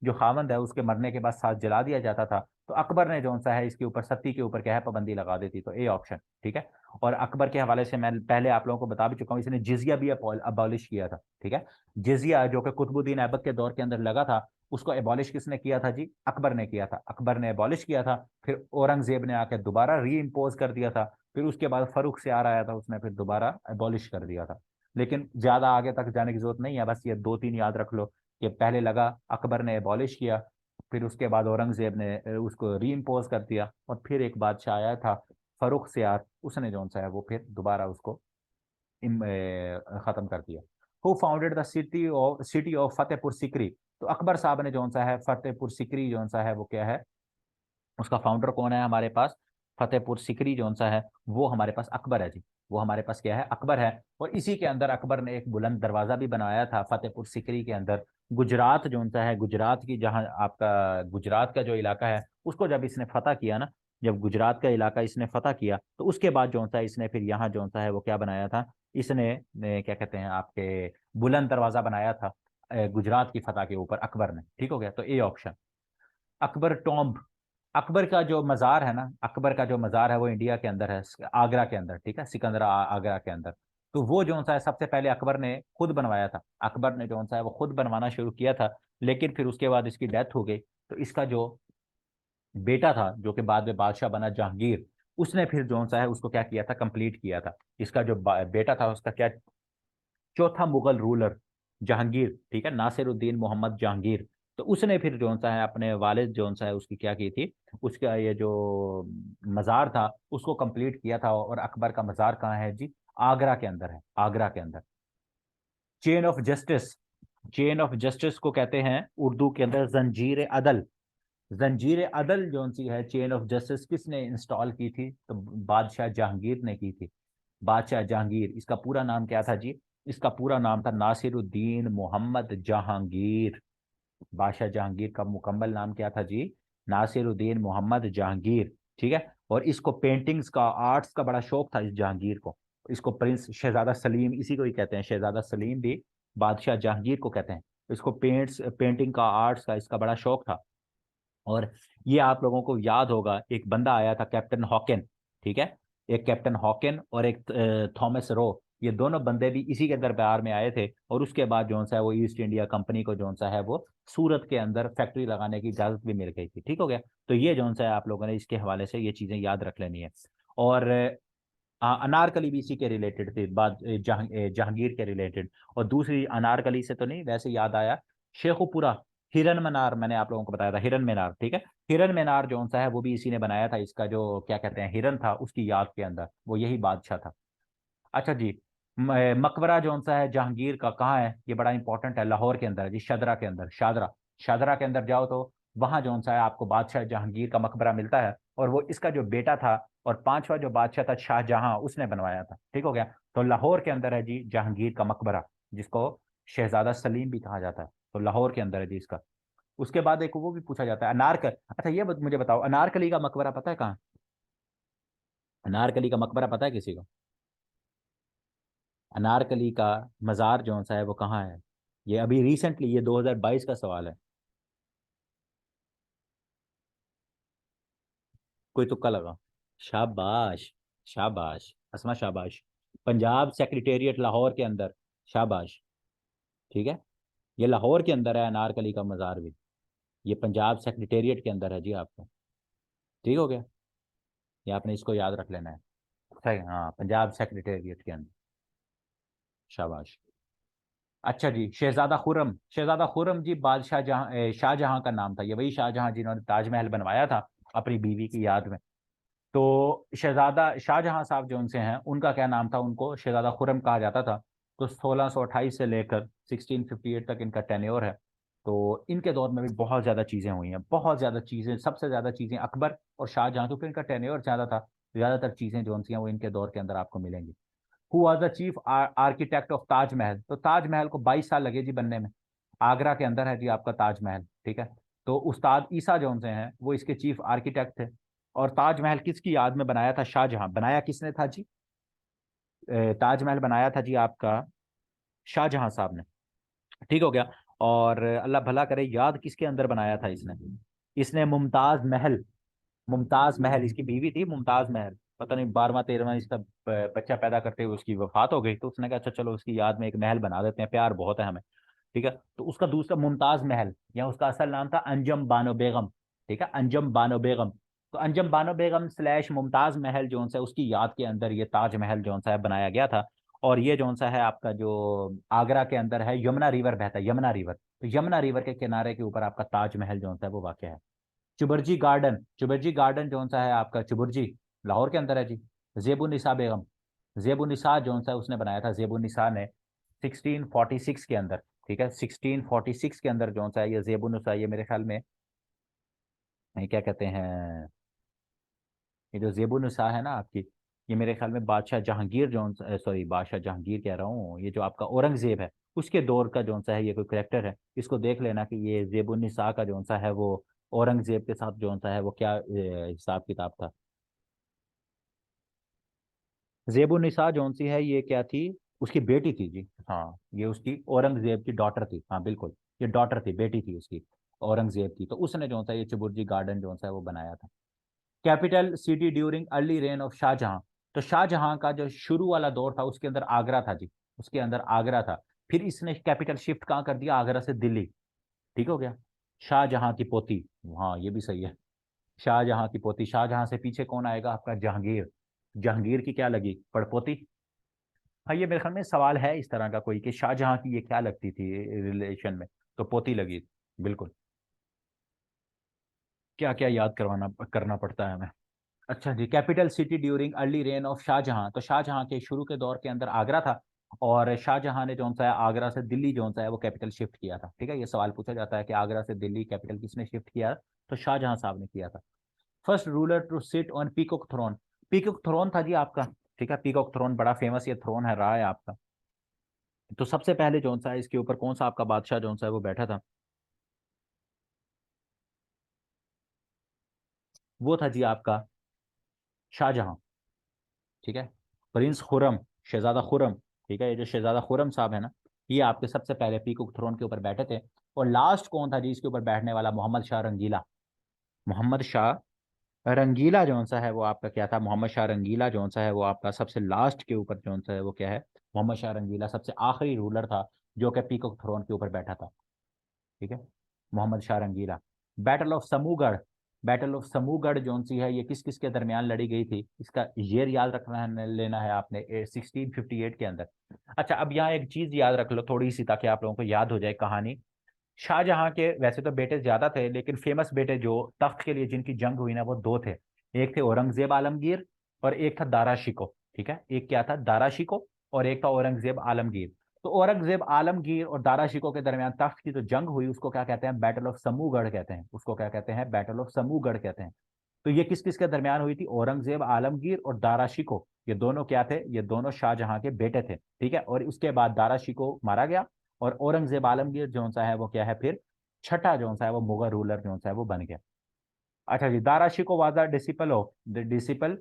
जो खावंद है उसके मरने के बाद साथ जला दिया जाता था। तो अकबर ने जो सा है इसके ऊपर, सती के ऊपर क्या है, पाबंदी लगा दी थी। तो ए ऑप्शन, ठीक है। और अकबर के हवाले से मैं पहले आप लोगों को बता भी चुका हूँ, इसने जिजिया भी अबॉलिश किया था। ठीक है, जिजिया जो कि कुतुबुद्दीन ऐबक के दौर के अंदर लगा था, उसको एबॉलिश किसने किया था जी? अकबर ने किया था। अकबर ने एबॉलिश किया था, फिर औरंगजेब ने आकर दोबारा री इम्पोज कर दिया था। फिर उसके बाद फरूख सियार आया था, उसने फिर दोबारा एबॉलिश कर दिया था। लेकिन ज्यादा आगे तक जाने की जरूरत नहीं है, बस ये दो तीन याद रख लो कि पहले लगा, अकबर ने एबॉलिश किया, फिर उसके बाद औरंगजेब ने उसको री इम्पोज कर दिया, और फिर एक बादशाह आया था फरूख सियार, उसने जो सा है वो फिर दोबारा उसको खत्म कर दिया। Who founded the city of Fatehpur Sikri? तो अकबर साहब ने जो सा है फतेहपुर सिकरी जो सा है वो क्या है, उसका फाउंडर कौन है हमारे पास? फतेहपुर सिकरी जो सा है वो हमारे पास अकबर है जी। वो हमारे पास क्या है? अकबर है। और इसी के अंदर अकबर ने एक बुलंद दरवाजा भी बनाया था फतेहपुर सिकरी के अंदर। गुजरात जो सा है, गुजरात की जहाँ आपका गुजरात का जो इलाका है उसको जब इसने फतह किया ना, जब गुजरात का इलाका इसने फतह किया, तो उसके बाद जो सा है इसने फिर यहाँ जो सा है वो क्या बनाया था, इसने क्या कहते हैं आपके बुलंद दरवाजा बनाया था गुजरात की फतह के ऊपर अकबर ने। ठीक हो गया, तो A option. Akbar tomb, Akbar का जो मज़ार है ना, अकबर का जो मज़ार है वो इंडिया के अंदर है, आगरा के अंदर। ठीक है, सिकंदरा आगरा के अंदर। तो वो जो सा है सबसे पहले अकबर ने खुद बनवाया था। अकबर ने जो सा है वो खुद बनवाना शुरू किया था, लेकिन फिर उसके बाद इसकी डेथ हो गई। तो इसका जो बेटा था जो कि बाद में बादशाह बना, जहांगीर, उसने फिर जो सा है उसको क्या किया था, कंप्लीट किया था। इसका जो बेटा था उसका क्या, चौथा मुगल रूलर जहांगीर, ठीक है, नासिरुद्दीन मोहम्मद जहांगीर। तो उसने फिर जो सा है अपने वालिद जो सा है उसकी क्या की थी, उसका ये जो मज़ार था उसको कंप्लीट किया था। और अकबर का मज़ार कहाँ है जी? आगरा के अंदर है, आगरा के अंदर। Chain of justice, chain of justice को कहते हैं उर्दू के अंदर जंजीर अदल। जंजीर अदल जो सी है, चेन ऑफ जस्टिस, किसने इंस्टॉल की थी? तो बादशाह जहांगीर ने की थी। बादशाह जहांगीर, इसका पूरा नाम क्या था जी? इसका पूरा नाम था नासिरुद्दीन मोहम्मद जहांगीर। बादशाह जहांगीर का मुकम्मल नाम क्या था जी? नासिरुद्दीन मोहम्मद जहांगीर। ठीक है, और इसको पेंटिंग्स का, आर्ट्स का बड़ा शौक था इस जहांगीर को। इसको प्रिंस शहजादा सलीम, इसी को ही कहते हैं, शहजादा सलीम भी बादशाह जहांगीर को कहते हैं। इसको पेंटिंग का, आर्ट्स का इसका बड़ा शौक था। और ये आप लोगों को याद होगा, एक बंदा आया था कैप्टन हॉकिन। ठीक है, एक कैप्टन हॉकिन और एक थॉमस रो, ये दोनों बंदे भी इसी के दरबार में आए थे। और उसके बाद जो सा है वो ईस्ट इंडिया कंपनी को जो सा है वो सूरत के अंदर फैक्ट्री लगाने की इजाजत भी मिल गई थी। ठीक हो गया, तो ये जो सा है आप लोगों ने इसके हवाले से ये चीजें याद रख लेनी है। और अनारकली भी इसी के रिलेटेड थी, जहांगीर के रिलेटेड। और दूसरी अनारकली से तो नहीं, वैसे याद आया, शेखुपुरा। हिरन मनार मैंने आप लोगों को बताया था, हिरन मीनार, ठीक है। हिरन मीनार जो सा है वो भी इसी ने बनाया था, इसका जो क्या कहते हैं हिरन था उसकी याद के अंदर, वो यही बादशाह था। अच्छा जी, मकबरा जो सा है जहांगीर का कहाँ है, ये बड़ा इंपॉर्टेंट है, लाहौर के अंदर है जी, शदरा के अंदर, शादरा। शादरा के अंदर जाओ तो वहां जो सा है आपको बादशाह जहांगीर का मकबरा मिलता है, और वो इसका जो बेटा था और पांचवा जो बादशाह था शाहजहां, उसने बनवाया था, ठीक हो गया। तो लाहौर के अंदर है जी जहांगीर का मकबरा, जिसको शहजादा सलीम भी कहा जाता है, तो लाहौर के अंदर है जी इसका। उसके बाद एक वो भी पूछा जाता है अच्छा ये मुझे बताओ, अनारकली का मकबरा पता है कहाँ? अनारकली का मकबरा पता है किसी को? अनारकली का मजार जो सा है वो कहाँ है? ये अभी रिसेंटली, ये 2022 का सवाल है। कोई तुक्का लगा? शाबाश, शाबाश अस्मा, शाबाश। पंजाब सेक्रेटेरिएट लाहौर के अंदर, शाबाश, ठीक है। ये लाहौर के अंदर है अनारकली का मजार भी, ये पंजाब सेक्रेटेरिएट के अंदर है जी आपका, ठीक हो गया। ये आपने इसको याद रख लेना है, सही, हाँ पंजाब सेक्रेटेरिएट के अंदर, शाबाश। अच्छा जी, शहजादा खुरम, शहजादा खुरम जी बादशाह जहां शाहजहां का नाम था, ये वही शाहजहां जिन्होंने ताजमहल बनवाया था अपनी बीवी की याद में। तो शहजादा शाहजहां साहब जो उनसे हैं, उनका क्या नाम था, उनको शहजादा खुरम कहा जाता था। तो 1628 से लेकर 1658 तक इनका टेन्योर है। तो इनके दौर में भी बहुत ज़्यादा चीज़ें हुई हैं, बहुत ज़्यादा चीज़ें, सबसे ज़्यादा चीज़ें अकबर और शाहजहां, क्योंकि इनका टेन्योर ज़्यादा था, ज़्यादातर चीज़ें जो उनसी हैं वो इनके दौर के अंदर आपको मिलेंगी। Who was the chief architect of Taj Mahal, तो ताजमहल को 22 साल लगे जी बनने में। आगरा के अंदर है जी आपका ताजमहल, ठीक है। तो उस्ताद ईसा जोन से हैं, वो इसके चीफ आर्किटेक्ट थे। और ताजमहल किसकी याद में बनाया था? शाहजहां। बनाया किसने था जी? ताजमहल बनाया था जी आपका शाहजहां साहब ने, ठीक हो गया। और अल्लाह भला करे, याद किसके अंदर बनाया था इसने? इसने मुमताज महल, मुमताज महल इसकी बीवी थी, मुमताज महल, पता नहीं 12वां 13वां इसका बच्चा पैदा करते हुए उसकी वफात हो गई, तो उसने कहा अच्छा चलो उसकी याद में एक महल बना देते हैं, प्यार बहुत है हमें, ठीक है। तो उसका दूसरा मुमताज महल, या उसका असल नाम था अंजम बानो बेगम, ठीक है, अंजम बानो बेगम। तो अंजम बानो बेगम स्लैश मुमताज महल जो सा है, उसकी याद के अंदर ये ताजमहल जो सा है बनाया गया था। और ये जो सा है आपका जो आगरा के अंदर है, यमुना रिवर बहता है, यमुना रिवर, तो यमुना रिवर के किनारे के ऊपर आपका ताजमहल जो सा है वो वाक़ है। चुबरजी गार्डन, चुबरजी गार्डन जो सा है आपका चुबरजी, लाहौर के अंदर है जी। जेबुनिसा बेगम, जेबुनिसा जो सा है उसने बनाया था, जेबुनिसा ने 1646 के अंदर, ठीक है, 1646 के अंदर जो सा है ये जेबुनिसा, ये मेरे ख्याल में ये क्या कहते हैं, ये जो जेबुनिसा है ना आपकी, ये मेरे ख्याल में बादशाह जहांगीर जो, सॉरी बादशाह जहांगीर कह रहा हूँ, ये जो आपका औरंगजेब है उसके दौर का जो सा है ये कोई करेक्टर है, इसको देख लेना कि ये जेबुनिसा का जो सा है वो औरंगजेब के साथ जो सा है वो क्या हिसाब किताब था। जेबुनिसा जौन सी है ये क्या थी? उसकी बेटी थी जी, हाँ ये उसकी औरंगजेब की डॉटर थी, हाँ बिल्कुल, ये डॉटर थी, बेटी थी उसकी, औरंगजेब की। तो उसने जो सा ये चुबुर्जी गार्डन जो सा है वो बनाया था। Capital city during early reign of Shahjahan, तो शाहजहां का जो शुरू वाला दौर था उसके अंदर आगरा था जी, उसके अंदर आगरा था। फिर इसने कैपिटल शिफ्ट कहाँ कर दिया? आगरा से दिल्ली, ठीक हो गया। शाहजहां की पोती, हाँ ये भी सही है, शाहजहां की पोती। शाहजहां से पीछे कौन आएगा आपका? जहांगीर। जहांगीर की क्या लगी? पड़पोती। हाँ ये मेरे ख्याल में सवाल है इस तरह का कोई कि शाहजहां की ये क्या लगती थी रिलेशन में, तो पोती लगी, बिल्कुल। क्या क्या याद करवाना करना पड़ता है हमें। अच्छा जी, capital city during early reign of Shahjahan, तो शाहजहां के शुरू के दौर के अंदर आगरा था। और शाहजहां ने जो सा है आगरा से दिल्ली जो सा है वो कैपिटल शिफ्ट किया था, ठीक है। ये सवाल पूछा जाता है कि आगरा से दिल्ली कैपिटल किसने शिफ्ट किया? तो शाहजहां साहब ने किया था। First ruler to sit on peacock throne, peacock throne था जी आपका, ठीक है, पीकॉक थ्रोन बड़ा फेमस ये थ्रोन है, रहा है आपका। तो सबसे पहले जो सा है इसके ऊपर कौन सा आपका बादशाह जो सा है वो बैठा था? वो था जी आपका शाहजहां, ठीक है। प्रिंस खुरम, शहजादा खुरम, ठीक है, ये जो शहजादा खुरम साहब है ना, ये आपके सबसे पहले पीकॉक थ्रोन के ऊपर बैठे थे। और लास्ट कौन था जी इसके ऊपर बैठने वाला? मोहम्मद शाह रंगीला, मोहम्मद शाह रंगीला जो सा है वो आपका क्या था? मोहम्मद शाह रंगीला जो सा है वो आपका सबसे लास्ट के ऊपर जो सा है वो क्या है? मोहम्मद शाह रंगीला सबसे आखिरी रूलर था जो कि पीकॉक थ्रोन के ऊपर बैठा था, ठीक है, मोहम्मद शाह रंगीला। बैटल ऑफ समूगढ़, बैटल ऑफ समूगढ़ जो सी है ये किस किस के दरमियान लड़ी गई थी? इसका ईयर याद रखना है, लेना है आपने, 1658 के अंदर। अच्छा अब यहाँ एक चीज याद रख लो थोड़ी सी, ताकि आप लोगों को याद हो जाए कहानी। शाहजहां के वैसे तो बेटे ज्यादा थे, लेकिन फेमस बेटे जो तख्त के लिए जिनकी जंग हुई ना, वो दो थे। एक थे औरंगजेब आलमगीर और एक था दारा शिको। ठीक है, एक क्या था, दारा शिको, और एक था औरंगजेब आलमगीर। तो औरंगजेब आलमगीर और दारा शिको के दरमियान तख्त की जो जंग हुई उसको क्या कहते हैं, बैटल ऑफ समूगढ़ कहते हैं। उसको क्या कहते हैं, बैटल ऑफ समूगढ़ कहते हैं। तो ये किस किस के दरमियान हुई थी, औरंगजेब आलमगीर और दारा शिको। ये दोनों क्या थे, ये दोनों शाहजहां के बेटे थे। ठीक है, और उसके बाद दारा शिको मारा गया, और औरंगजेब आलमगीर जो सा है वो क्या है, फिर छठा जो सा है वो मुगल रूलर जो सा है वो बन गया। अच्छा जी, Dara Shikoh was the disciple of the disciple,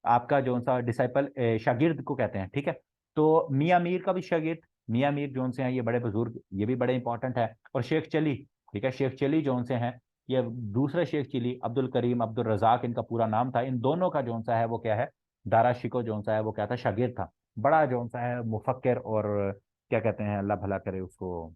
आपका जो सा डिसाइपल, शागिर्द को कहते हैं। ठीक है, तो मियाँ मीर का भी शागिर्द, मियाँ मीर जो से हैं ये बड़े बुजुर्ग, ये भी बड़े इंपॉर्टेंट है। और शेख चली, ठीक है, शेख चली जो से हैं, ये दूसरे शेख चिली, अब्दुल करीम अब्दुल रजाक इनका पूरा नाम था। इन दोनों का जो सा है वो क्या है, दारा शिको जो सा है वो क्या था, शागिर्द था। बड़ा जो सा है मुफक्किर, और क्या कहते हैं, अल्लाह भला करे उसको,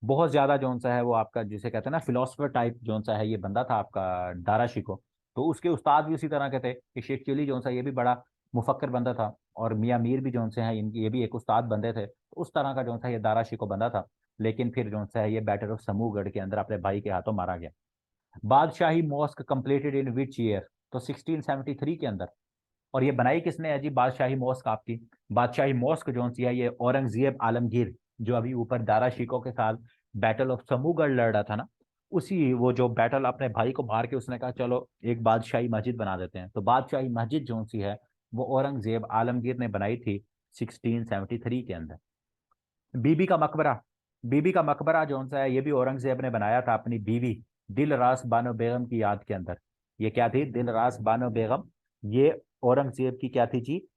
बहुत ज्यादा जो सा है वो आपका जिसे कहते हैं ना फिलोसफर टाइप जो सा है ये बंदा था आपका दारा शिको। तो उसके उस्ताद भी उसी तरह के थे कि शेख चिली जो सा ये भी बड़ा मुफक्कर बंदा था, और मियाँ मीर भी जो से हैं इनकी ये भी एक उस्ताद बंदे थे। तो उस तरह का जो सा ये दारा शिको बंदा था। लेकिन फिर जो सा है ये बैटल ऑफ समूहगढ़ के अंदर अपने भाई के हाथों मारा गया। Badshahi mosque completed in which year, तो 1673 के अंदर। और ये बनाई किसने है जी बादशाही मॉस्क आपकी, बादशाही मॉस्क जो सी है ये औरंगजेब आलमगीर, जो अभी ऊपर दारा शिको के साथ बैटल ऑफ समूगढ़ लड़ रहा था ना, उसी वो जो बैटल अपने भाई को मार के उसने कहा चलो एक बादशाही मस्जिद बना देते हैं। तो बादशाही मस्जिद जो सी है वो औरंगजेब आलमगीर ने बनाई थी 1673 के अंदर। बीबी का मकबरा, बीबी का मकबरा जो सा है ये भी औरंगजेब ने बनाया था अपनी बीवी दिलरास बानो बेगम की याद के अंदर। ये क्या थी, दिलरास बानो बेगम, ये औरंगजेब की क्या थी जी,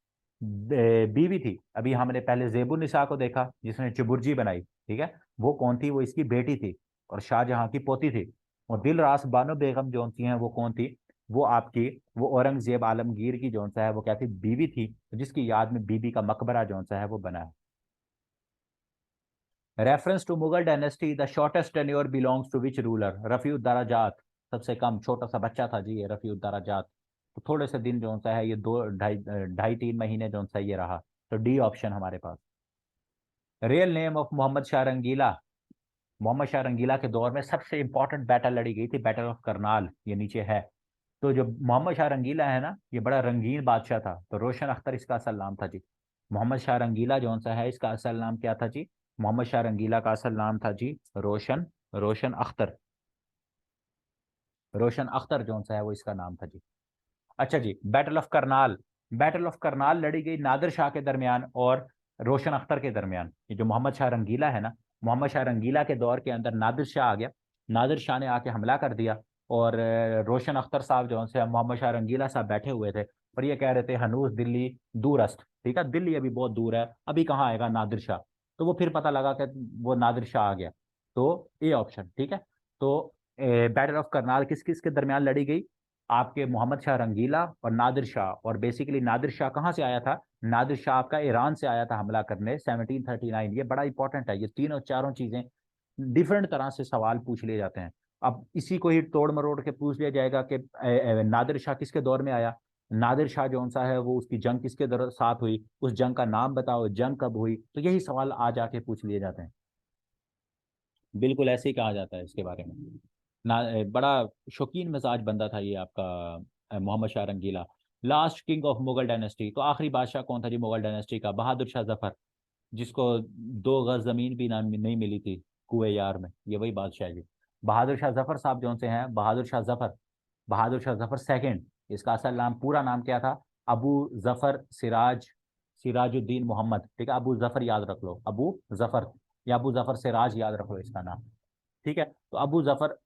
बीवी थी। अभी हमने पहले जेबुन निसा को देखा जिसने चुबुर्जी बनाई, ठीक है, वो कौन थी, वो इसकी बेटी थी और शाहजहां की पोती थी। और दिलरास बानो बेगम जो सी हैं वो कौन थी, वो आपकी, वो औरंगजेब आलमगीर की जो सा है वो क्या थी, बीवी थी, जिसकी याद में बीबी का मकबरा जो सा है वो बना है। Reference to Mughal dynasty, the shortest tenure belongs to which ruler, Rafiuddarajat. सबसे कम छोटा सा बच्चा था जी ये रफीउद्दौराजात। तो थोड़े से दिन जो सा है ये दो ढाई ढाई तीन महीने जो सा ये रहा। तो डी ऑप्शन हमारे पास। Real name of Mohammad Shah Rangila, Mohammad Shah Rangila के दौर में सबसे इंपॉर्टेंट बैटल लड़ी गई थी, बैटल ऑफ करनाल, ये नीचे है। तो जो मोहम्मद शाह रंगीला है ना, ये बड़ा रंगीन बादशाह था। तो रोशन अख्तर इसका असल नाम था जी। मोहम्मद शाह रंगीला जो सा है इसका असल नाम क्या था जी, मोहम्मद शाह रंगीला का असल नाम था जी रोशन, रोशन अख्तर, रोशन अख्तर जो सा है वो इसका नाम था जी। अच्छा जी, battle of Karnal, battle of Karnal लड़ी गई नादिर शाह के दरमियान और रोशन अख्तर के दरमियान। ये जो मोहम्मद शाह रंगीला है ना, मोहम्मद शाह रंगीला के दौर के अंदर नादिर शाह आ गया, नादिर शाह ने आके हमला कर दिया। और रोशन अख्तर साहब जो से मोहम्मद शाह रंगीला साहब बैठे हुए थे, और ये कह रहे थे हनूज दिल्ली दूरस्त, ठीक है, दिल्ली अभी बहुत दूर है, अभी कहाँ आएगा नादिर शाह। तो वो फिर पता लगा कि वो नादिर शाह आ गया। तो ए ऑप्शन ठीक है। तो बैटल ऑफ करनाल किस किस के दरमियान लड़ी गई, आपके मोहम्मद शाह रंगीला और नादिर शाह। और बेसिकली नादिर शाह कहाँ से आया था, नादिर शाह आपका ईरान से आया था हमला करने 1739। ये बड़ा इंपॉर्टेंट है, ये तीनों चारों चीजें डिफरेंट तरह से सवाल पूछ लिए जाते हैं। अब इसी को ही तोड़ मरोड़ के पूछ लिया जाएगा कि नादिर शाह किसके दौर में आया, नादिर शाह जो सा है वो उसकी जंग किसके साथ हुई, उस जंग का नाम बताओ, जंग कब हुई। तो यही सवाल आ जाके पूछ लिए जाते हैं। बिल्कुल ऐसे ही कहा जाता है इसके बारे में। ना बड़ा शौकीन मिजाज बंदा था ये आपका Mohammad Shah Rangila. Last king of Mughal dynasty, तो आखिरी बादशाह कौन था जी मुगल डायनेस्टी का, बहादुर शाह जफर, जिसको 2 गज जमीन भी ना नहीं मिली थी कुएं यार में, ये वही बादशाह है जी। बहादुर शाह जफर साहब जो से हैं, बहादुर शाह जफर, बहादुर शाह जफर सेकंड। इसका असल नाम पूरा नाम क्या था, अबू जफर सिराज, सिराजुद्दीन मोहम्मद, ठीक है, अबू जफर याद रख लो, अबू जफर, या अबू जफर सिराज याद रख लो इसका नाम। ठीक है, तो अबू जफर,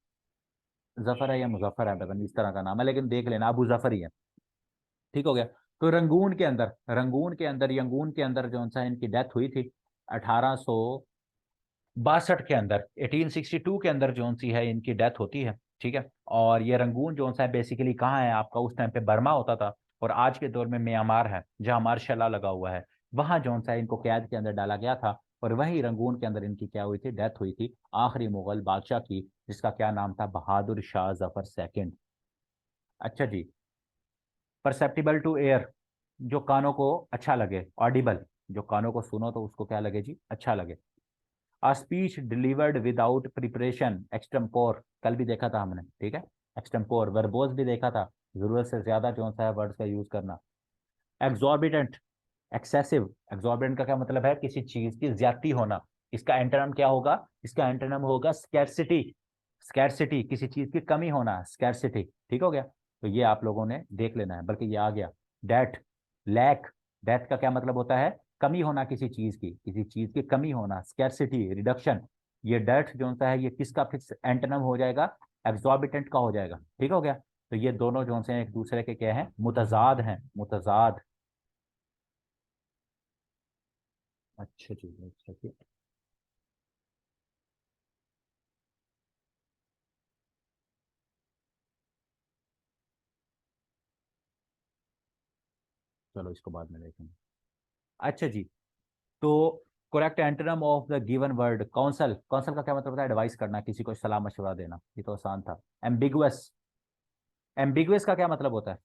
जफर है या मुजफ्फर है पता नहीं, इस तरह का नाम है, लेकिन देख लेना अबू जफर ही है। ठीक हो गया। तो रंगून के अंदर, रंगून के अंदर, यंगून के अंदर जो सा इनकी डेथ हुई थी 1862 के अंदर, 1862 के अंदर जो सी है इनकी डेथ होती है। ठीक है, और ये रंगून जो सा है बेसिकली कहाँ है आपका, उस टाइम पे बर्मा होता था, और आज के दौर में म्यांमार है जहाँ मार्शल लॉ लगा हुआ है। वहां जो सा है इनको कैद के अंदर डाला गया था, और वहीं रंगून के अंदर इनकी क्या हुई थी, डेथ हुई थी आखिरी मुगल बादशाह की, जिसका क्या नाम था, बहादुर शाह जफर सेकंड। अच्छा जी, परसेप्टिबल टू एयर, जो कानों को अच्छा लगे, ऑडिबल, जो कानों को सुनो तो उसको क्या लगे जी, अच्छा लगे। A speech delivered without preparation extempore, कल भी देखा था हमने, ठीक है। एक्सटेम्पोर, वर्बोस भी देखा था, जरूरत से ज्यादा जो सा है वर्ड्स का यूज करना। एग्जॉर्बिटेंट, एक्सेसिव, एग्जॉर्बिटेंट का क्या मतलब है, किसी चीज की ज्यादती होना। इसका एंटोनिम क्या होगा, इसका एंटोनिम होगा स्कैरसिटी। स्कैरसिटी, किसी चीज की कमी होना, स्कैरसिटी, ठीक हो गया। तो ये आप लोगों ने देख लेना है, बल्कि ये आ गया। डेट, लैक, डेथ का क्या मतलब होता है, कमी होना किसी चीज की, किसी चीज की कमी होना। स्कैरसिटी, रिडक्शन, ये डेट जो होता है ये किसका फिक्स एंटोनिम हो जाएगा, एग्जॉर्बिटेंट का हो जाएगा, ठीक हो गया। तो ये दोनों जो से एक दूसरे के क्या हैं, मुतजाद हैं, मुतजाद। अच्छा जी, अच्छा जी। चलो इसको बाद में देखेंगे। अच्छा जी। तो correct antonym of the given word counsel, counsel का क्या मतलब होता है, एडवाइस करना, किसी को सलाह मशवरा देना, ये तो आसान था। एम्बिगुअस, एम्बिगुअस का क्या मतलब होता है,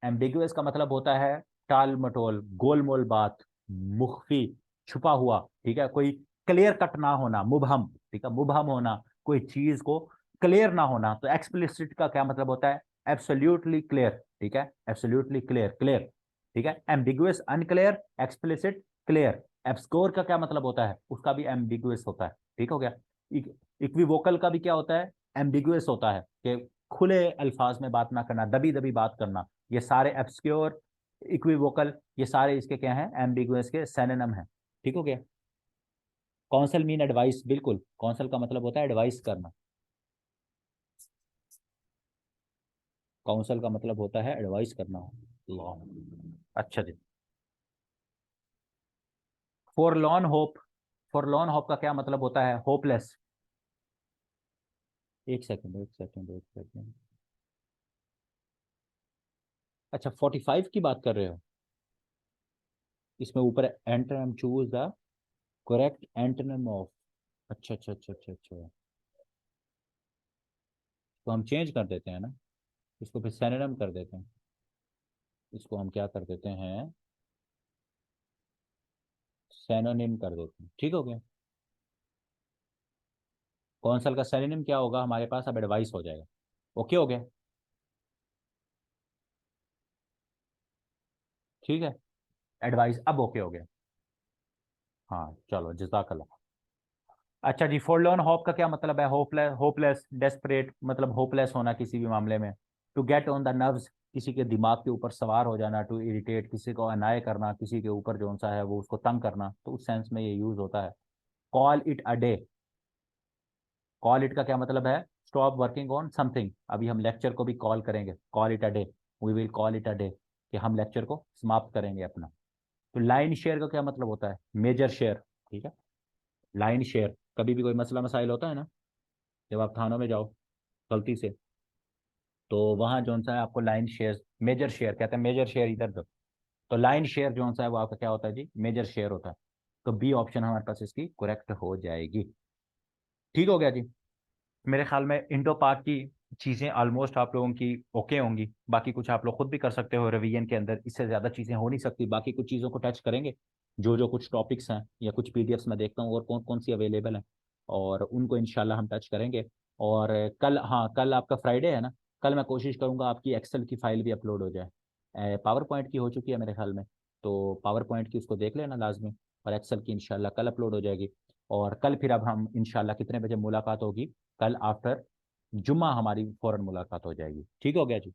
एम्बिगुअस का मतलब होता है टाल मटोल, गोलमोल बात, मुख्फी, छुपा हुआ, ठीक है। कोई क्लियर कट ना होना, मुबहम, ठीक है, मुबहम होना, कोई चीज को क्लियर ना होना। तो एक्सप्लिसिट का क्या मतलब होता है, एब्सोल्युटली क्लियर, ठीक है, एब्सोल्युटली क्लियर, क्लियर, ठीक है। Ambiguous unclear, explicit clear. Obscure का क्या मतलब होता है, उसका भी एम्बिगुअस होता है, ठीक हो गया। इक्विवोकल का भी क्या होता है, एम्बिगुअस होता है, कि खुले अल्फाज में बात ना करना, दबी दबी बात करना। ये सारे एब्सक्योर, इक्विवोकल, ये सारे इसके क्या हैं, एम्बिगुअस के सिनोनिम हैं, ठीक हो गया। कौंसल मीन एडवाइस, बिल्कुल, कौंसल का मतलब होता है एडवाइस करना। काउंसिल का मतलब होता है एडवाइस करना, लॉ। अच्छा जी। फॉरलॉन होप, फॉरलॉन होप का क्या मतलब होता है, होपलेस। एक सेकंड, एक सेकंड, एक सेकंड। अच्छा, 45 की बात कर रहे हो, इसमें ऊपर antonym, choose the correct antonym of. अच्छा अच्छा अच्छा अच्छा अच्छा। तो हम चेंज कर देते हैं ना, इसको फिर सिनोनिम कर देते हैं। इसको हम क्या कर देते हैं, सिनोनिम कर देते हैं, ठीक हो गया। कौंसल का सिनोनिम क्या होगा हमारे पास, अब एडवाइस हो जाएगा। ओके हो गया, ठीक है। एडवाइस अब ओके हो गया। हाँ चलो, जज़ाकल्लाह। अच्छा जी, फॉरलॉर्न होप का क्या मतलब है, होपलेस, होपलेस, डेस्परेट, मतलब होपलेस होना किसी भी मामले में। To get on the nerves, किसी के दिमाग के ऊपर सवार हो जाना। टू इरिटेट, किसी को अनाय करना, किसी के ऊपर जो सा है वो उसको तंग करना, तो उस सेंस में ये यूज होता है। Call it a day, call it का क्या मतलब है, स्टॉप वर्किंग ऑन समथिंग। अभी हम लेक्चर को भी कॉल करेंगे, call it a day, we will call it a day, कि हम लेक्चर को समाप्त करेंगे अपना। तो लाइन शेयर का क्या मतलब होता है, मेजर शेयर, ठीक है। लाइन शेयर, कभी भी कोई मसला मसाइल होता है ना, जब आप थानों में जाओ गलती से, तो वहाँ जो सा है आपको लाइन शेयर, मेजर शेयर कहते हैं, मेजर शेयर इधर दो। तो लाइन शेयर जो सा है वो आपका क्या होता है जी, मेजर शेयर होता है। तो बी ऑप्शन हमारे पास इसकी करेक्ट हो जाएगी, ठीक हो गया जी। मेरे ख्याल में इंडो पाक की चीज़ें ऑलमोस्ट आप लोगों की ओके होंगी। बाकी कुछ आप लोग खुद भी कर सकते हो रिवीजन के अंदर, इससे ज़्यादा चीज़ें हो नहीं सकती। बाकी कुछ चीज़ों को टच करेंगे, जो जो कुछ टॉपिक्स हैं या कुछ पीडीएफ्स में देखता हूँ और कौन कौन सी अवेलेबल हैं, और उनको इंशाल्लाह हम टच करेंगे। और कल, हाँ कल आपका फ्राइडे है ना, कल मैं कोशिश करूँगा आपकी एक्सेल की फाइल भी अपलोड हो जाए। पावर पॉइंट की हो चुकी है मेरे ख्याल में, तो पावर पॉइंट की उसको देख लेना लाजमी, और एक्सेल की इंशाल्लाह कल अपलोड हो जाएगी। और कल फिर अब हम इंशाल्लाह कितने बजे मुलाकात होगी, कल आफ्टर जुम्मा हमारी फौरन मुलाकात हो जाएगी, ठीक हो गया जी।